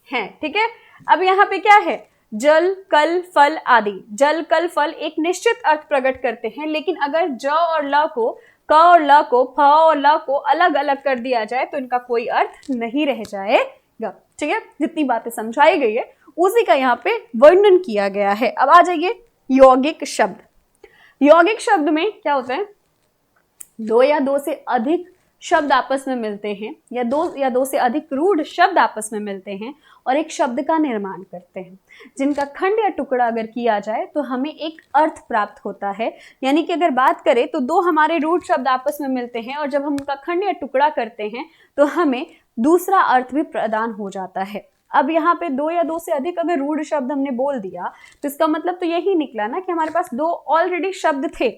हैं, ठीक है। अब यहाँ पे क्या है? जल, कल, फल आदि। जल, कल, फल एक निश्चित अर्थ प्रकट करते हैं, लेकिन अगर ज और ल को, क और ल को, फ और ल को अलग अलग कर दिया जाए तो इनका कोई अर्थ नहीं रह जाएगा, ठीक है। जितनी बातें समझाई गई है उसी का यहाँ पे वर्णन किया गया है। अब आ जाइए यौगिक शब्द। यौगिक शब्द में क्या होता है? 2 या 2 से अधिक शब्द आपस में मिलते हैं, या 2 या 2 से अधिक रूढ़ शब्द आपस में मिलते हैं और एक शब्द का निर्माण करते हैं, जिनका खंड या टुकड़ा अगर किया जाए तो हमें एक अर्थ प्राप्त होता है। यानी कि अगर बात करें तो 2 हमारे रूढ़ शब्द आपस में मिलते हैं, और जब हम उनका खंड या टुकड़ा करते हैं तो हमें दूसरा अर्थ भी प्रदान हो जाता है। अब यहाँ पे 2 या 2 से अधिक अगर रूढ़ शब्द हमने बोल दिया तो इसका मतलब तो यही निकला ना कि हमारे पास 2 ऑलरेडी शब्द थे,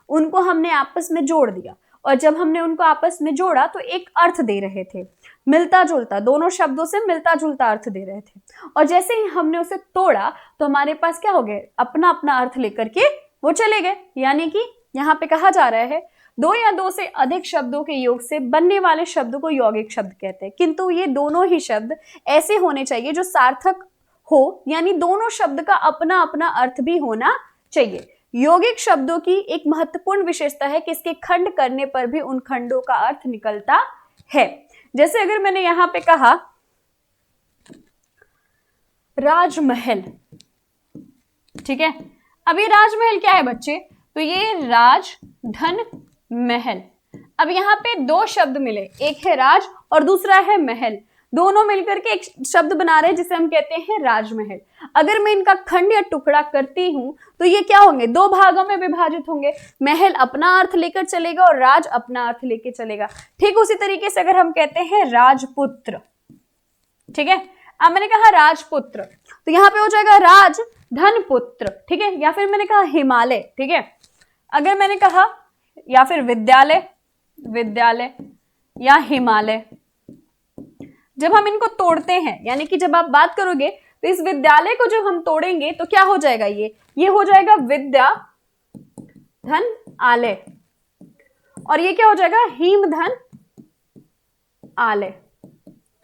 उनको हमने आपस में जोड़ दिया, और जब हमने उनको आपस में जोड़ा तो एक अर्थ दे रहे थे, मिलता जुलता, दोनों शब्दों से मिलता जुलता अर्थ दे रहे थे। और जैसे ही हमने उसे तोड़ा तो हमारे पास क्या हो गए? अपना अपना अर्थ लेकर के वो चले गए। यानी कि यहाँ पे कहा जा रहा है 2 या 2 से अधिक शब्दों के योग से बनने वाले शब्द को यौगिक शब्द कहते हैं, किंतु ये दोनों ही शब्द ऐसे होने चाहिए जो सार्थक हो, यानी दोनों शब्द का अपना अपना अर्थ भी होना चाहिए। यौगिक शब्दों की एक महत्वपूर्ण विशेषता है कि इसके खंड करने पर भी उन खंडों का अर्थ निकलता है। जैसे अगर मैंने यहां पे कहा राजमहल, ठीक है, अब ये राजमहल क्या है बच्चे? तो ये राज धन महल। अब यहाँ पे दो शब्द मिले, एक है राज और दूसरा है महल, दोनों मिलकर के एक शब्द बना रहे हैं जिसे हम कहते हैं राजमहल। अगर मैं इनका खंड या टुकड़ा करती हूं तो ये क्या होंगे, दो भागों में विभाजित होंगे। महल अपना अर्थ लेकर चलेगा और राज अपना अर्थ लेकर चलेगा। ठीक उसी तरीके से अगर हम कहते हैं राजपुत्र, ठीक है, अब मैंने कहा राजपुत्र तो यहाँ पे हो जाएगा राज धनपुत्र, ठीक है, या फिर मैंने कहा हिमालय, ठीक है, अगर मैंने कहा या फिर विद्यालय, विद्यालय या हिमालय। जब हम इनको तोड़ते हैं, यानी कि जब आप बात करोगे तो इस विद्यालय को जब हम तोड़ेंगे तो क्या हो जाएगा, ये हो जाएगा विद्या धन आलय, और ये क्या हो जाएगा हिम धन आलय।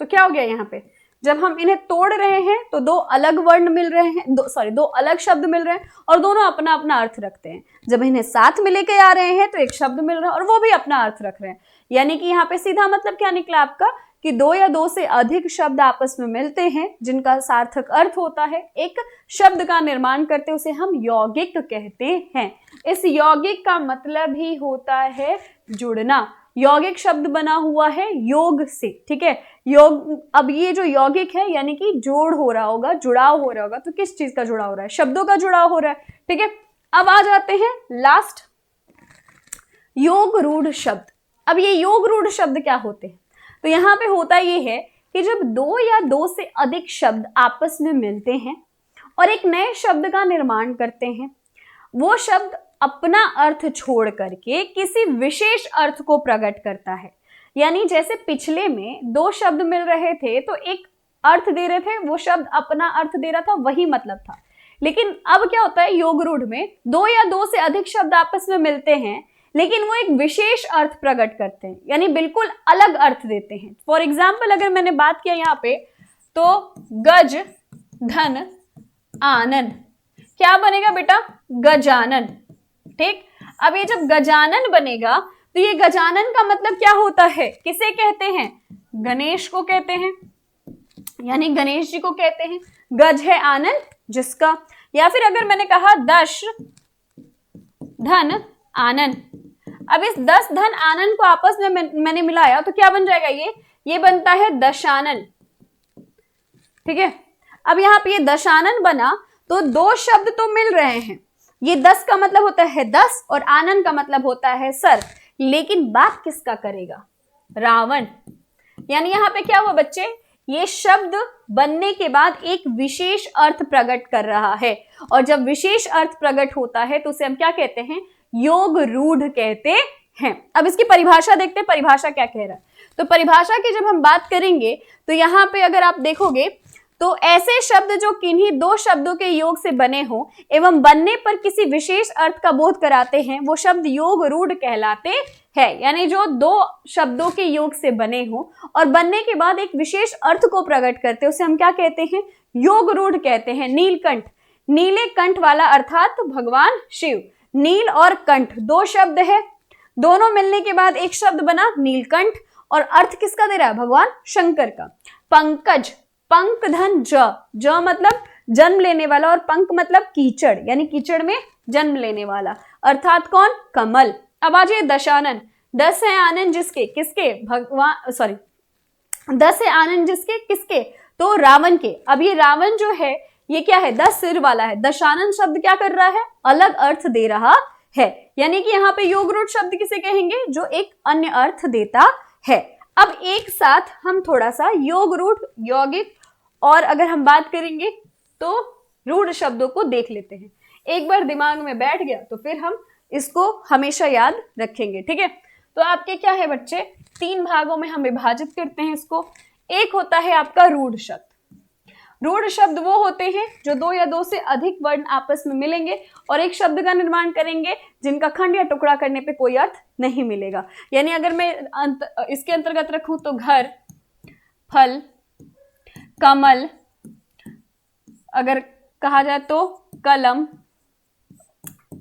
तो क्या हो गया यहाँ पे, जब हम इन्हें तोड़ रहे हैं तो दो अलग वर्ण मिल रहे हैं, दो अलग शब्द मिल रहे हैं और दोनों अपना अपना अर्थ रखते हैं। जब इन्हें साथ में लेके आ रहे हैं तो एक शब्द मिल रहा है और वो भी अपना अर्थ रख रहे हैं। यानी कि यहाँ पे सीधा मतलब क्या निकला आपका कि दो या दो से अधिक शब्द आपस में मिलते हैं जिनका सार्थक अर्थ होता है, एक शब्द का निर्माण करते, उसे हम यौगिक कहते हैं। इस यौगिक का मतलब ही होता है जुड़ना। यौगिक शब्द बना हुआ है योग से, ठीक है, योग। अब ये जो यौगिक है यानी कि जोड़ हो रहा होगा, जुड़ाव हो रहा होगा, तो किस चीज का जुड़ाव हो रहा है, शब्दों का जुड़ाव हो रहा है, ठीक है। अब आ जाते हैं लास्ट, योग रूढ़ शब्द। अब ये योग रूढ़ शब्द क्या होते हैं, तो यहाँ पे होता ये है कि जब दो या दो से अधिक शब्द आपस में मिलते हैं और एक नए शब्द का निर्माण करते हैं, वो शब्द अपना अर्थ छोड़ करके किसी विशेष अर्थ को प्रकट करता है। यानी जैसे पिछले में दो शब्द मिल रहे थे तो एक अर्थ दे रहे थे, वो शब्द अपना अर्थ दे रहा था, वही मतलब था। लेकिन अब क्या होता है, योग रूढ़ में दो या दो से अधिक शब्द आपस में मिलते हैं लेकिन वो एक विशेष अर्थ प्रकट करते हैं, यानी बिल्कुल अलग अर्थ देते हैं। फॉर एग्जाम्पल अगर मैंने बात किया यहाँ पे तो गज धन आनन, क्या बनेगा बेटा, गजानन, ठीक। अब ये जब गजानन बनेगा तो ये गजानन का मतलब क्या होता है, किसे कहते हैं, गणेश को कहते हैं, यानी गणेश जी को कहते हैं। गज है आनन जिसका, या फिर अगर मैंने कहा दश धन आनन, अब इस 10 धन आनन को आपस में मैंने मिलाया तो क्या बन जाएगा, ये बनता है दशानन, ठीक है। अब यहाँ पे ये दशानन बना तो दो शब्द तो मिल रहे हैं, ये 10 का मतलब होता है 10 और आनन का मतलब होता है सर, लेकिन बात किसका करेगा, रावण। यानी यहाँ पे क्या हुआ बच्चे, ये शब्द बनने के बाद एक विशेष अर्थ प्रकट कर रहा है, और जब विशेष अर्थ प्रकट होता है तो उसे हम क्या कहते हैं, योग रूढ़ कहते हैं। अब इसकी परिभाषा देखते हैं, परिभाषा क्या कह रहा है। तो परिभाषा की जब हम बात करेंगे तो यहाँ पे अगर आप देखोगे तो ऐसे शब्द जो किन्हीं दो शब्दों के योग से बने हो एवं बनने पर किसी विशेष अर्थ का बोध कराते हैं वो शब्द योग रूढ़ कहलाते हैं। यानी जो दो शब्दों के योग से बने हो और बनने के बाद एक विशेष अर्थ को प्रकट करते हैं उसे हम क्या कहते हैं, योग रूढ़ कहते हैं। नीलकंठ, नीले कंठ वाला अर्थात भगवान शिव। नील और कंठ दो शब्द है, दोनों मिलने के बाद एक शब्द बना नीलकंठ, और अर्थ किसका दे रहा है, भगवान शंकर का। पंकज, पंक धन ज मतलब जन्म लेने वाला और पंक मतलब कीचड़, यानी कीचड़ में जन्म लेने वाला, अर्थात कौन, कमल। अब आ जाइए दशानन, 10 है आनंद जिसके, किसके, भगवान, सॉरी 10 है आनंद जिसके, किसके, तो रावण के। अब ये रावण जो है ये क्या है, 10 सिर वाला है। दशानन शब्द क्या कर रहा है, अलग अर्थ दे रहा है, यानी कि यहाँ पे योग रूढ़ शब्द किसे कहेंगे, जो एक अन्य अर्थ देता है। अब एक साथ हम थोड़ा सा योग रूढ़, यौगिक और अगर हम बात करेंगे तो रूढ़ शब्दों को देख लेते हैं। एक बार दिमाग में बैठ गया तो फिर हम इसको हमेशा याद रखेंगे, ठीक है। तो आपके क्या है बच्चे, 3 भागों में हम विभाजित करते हैं इसको। एक होता है आपका रूढ़ शब्द। रूढ़ शब्द वो होते हैं जो दो या दो से अधिक वर्ण आपस में मिलेंगे और एक शब्द का निर्माण करेंगे जिनका खंड या टुकड़ा करने पे कोई अर्थ नहीं मिलेगा। यानी अगर मैं इसके अंतर्गत रखूं तो घर, फल, कमल, अगर कहा जाए तो कलम,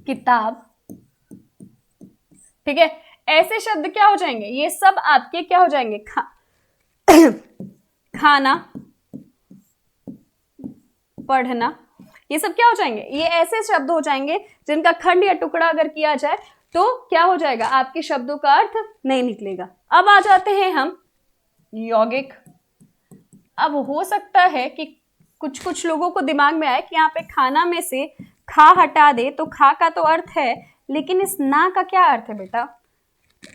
किताब, ठीक है। ऐसे शब्द क्या हो जाएंगे, ये सब आपके क्या हो जाएंगे, खाना, पढ़ना, ये सब क्या हो जाएंगे, ये ऐसे शब्द हो जाएंगे जिनका खंड या टुकड़ा अगर किया जाए तो क्या हो जाएगा, आपके शब्दों का अर्थ नहीं निकलेगा। अब आ जाते हैं हम यौगिक। अब हो सकता है कि कुछ कुछ लोगों को दिमाग में आए कि यहाँ पे खाना में से खा हटा दे तो खा का तो अर्थ है, लेकिन इस ना का क्या अर्थ है बेटा?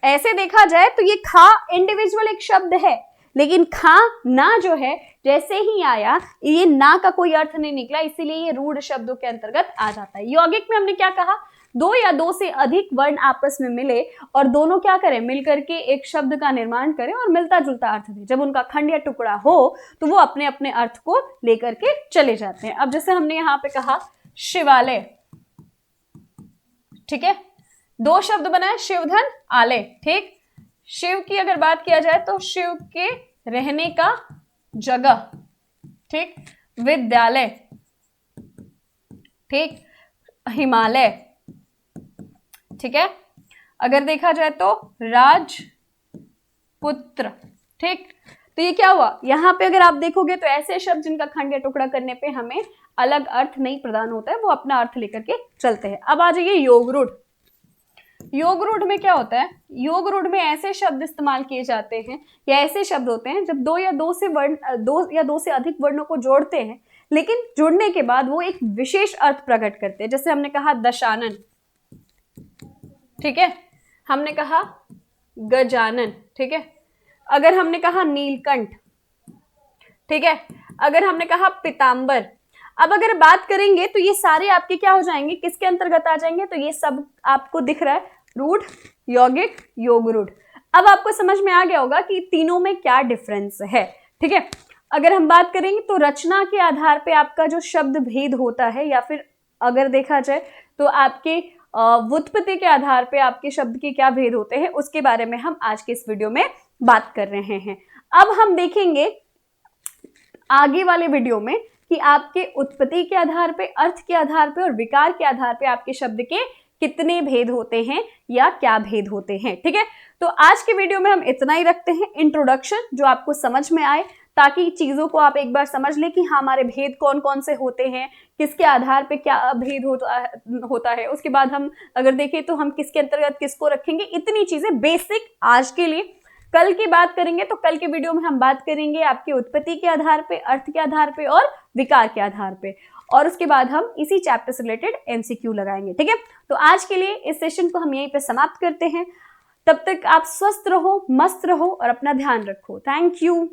ऐसे देखा जाए तो ये खा इंडिविजुअल एक शब्द है, लेकिन खा ना जो है जैसे ही आया ये ना का कोई अर्थ नहीं निकला, इसीलिए ये रूढ़ शब्दों के अंतर्गत आ जाता है। यौगिक में हमने क्या कहा, दो या दो से अधिक वर्ण आपस में मिले और दोनों क्या करें, मिलकर के एक शब्द का निर्माण करें और मिलता जुलता अर्थ दें। जब उनका खंड या टुकड़ा हो तो वो अपने अपने अर्थ को लेकर के चले जाते हैं। अब जैसे हमने यहाँ पे कहा शिवालय, ठीक है, दो शब्द बनाए शिवधन आलय, ठीक। शिव की अगर बात किया जाए तो शिव के रहने का जगह, ठीक। विद्यालय, ठीक। हिमालय, ठीक है। अगर देखा जाए तो राजपुत्र, ठीक। तो ये क्या हुआ, यहां पे अगर आप देखोगे तो ऐसे शब्द जिनका खंड या टुकड़ा करने पे हमें अलग अर्थ नहीं प्रदान होता है, वो अपना अर्थ लेकर के चलते हैं। अब आ जाइए योग रूढ़। योग रूढ़ में क्या होता है, योग रूढ़ में ऐसे शब्द इस्तेमाल किए जाते हैं या ऐसे शब्द होते हैं जब दो या दो से अधिक वर्णों को जोड़ते हैं, लेकिन जुड़ने के बाद वो एक विशेष अर्थ प्रकट करते हैं। जैसे हमने कहा दशानन, ठीक है, हमने कहा गजानन, ठीक है, अगर हमने कहा नीलकंठ, ठीक है, अगर हमने कहा पीतांबर। अब अगर बात करेंगे तो ये सारे आपके क्या हो जाएंगे, किसके अंतर्गत आ जाएंगे, तो ये सब आपको दिख रहा है, रूढ़, यौगिक, योग रूढ़। अब आपको समझ में आ गया होगा कि तीनों में क्या डिफरेंस है, ठीक है। अगर हम बात करेंगे तो रचना के आधार पे आपका जो शब्द भेद होता है, या फिर अगर देखा जाए तो आपके व्युत्पत्ति के आधार पे आपके शब्द के क्या भेद होते हैं, उसके बारे में हम आज के इस वीडियो में बात कर रहे हैं। अब हम देखेंगे आगे वाले वीडियो में कि आपके उत्पत्ति के आधार पे, अर्थ के आधार पे और विकार के आधार पे आपके शब्द के कितने भेद होते हैं या क्या भेद होते हैं, ठीक है। तो आज के वीडियो में हम इतना ही रखते हैं, इंट्रोडक्शन जो आपको समझ में आए, ताकि चीजों को आप एक बार समझ लें कि हमारे भेद कौन कौन से होते हैं, किसके आधार पे क्या भेद होता है। उसके बाद हम अगर देखें तो हम किसके अंतर्गत किसको रखेंगे, इतनी चीजें बेसिक आज के लिए। कल की बात करेंगे तो कल के वीडियो में हम बात करेंगे आपकी उत्पत्ति के आधार पे, अर्थ के आधार पे और विकार के आधार पे, और उसके बाद हम इसी चैप्टर से रिलेटेड एमसीक्यू लगाएंगे, ठीक है। तो आज के लिए इस सेशन को हम यहीं पे समाप्त करते हैं। तब तक आप स्वस्थ रहो, मस्त रहो और अपना ध्यान रखो। Thank you.